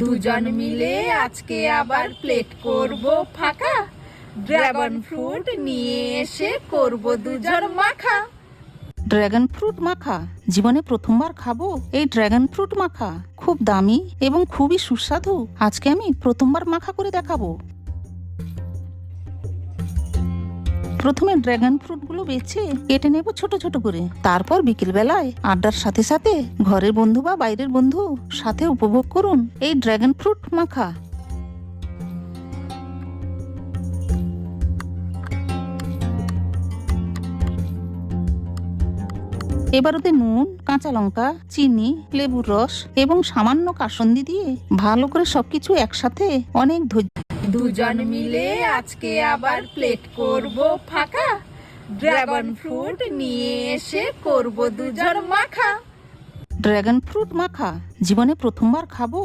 দুজন মিলে আজকে আবার প্লেট করব ফাঁকা, ড্রাগন ফ্রুট নিয়ে এসে করব দুজন মাখা। ড্রাগন ফ্রুট মাখা জীবনে প্রথমবার খাবো। এই ড্রাগন ফ্রুট মাখা খুব দামি এবং খুবই সুস্বাদু। আজকে আমি প্রথমবার মাখা করে দেখাবো। প্রথমে ড্রাগন ফ্রুটগুলো বেছে কেটে নেব ছোট ছোট করে। তারপর বিকেল বেলায় আড্ডার সাথে সাথে ঘরের বন্ধু বা বাইরের বন্ধু সাথে উপভোগ করুন এই ড্রাগন ফ্রুট মাখা। এবার ওতে নুন, কাঁচা লঙ্কা, চিনি, লেবুর রস এবং সামান্য কাসুন্দি দিয়ে ভালো করে সবকিছু একসাথে অনেক ধৈর্য। দুজন মিলে আজকে আবার প্লেট করব ফাঁকা, ড্রাগন ফ্রুট নিয়ে এসে করব দুজন মাখা। ড্রাগন ফ্রুট মাখা জীবনে প্রথমবার খাবো।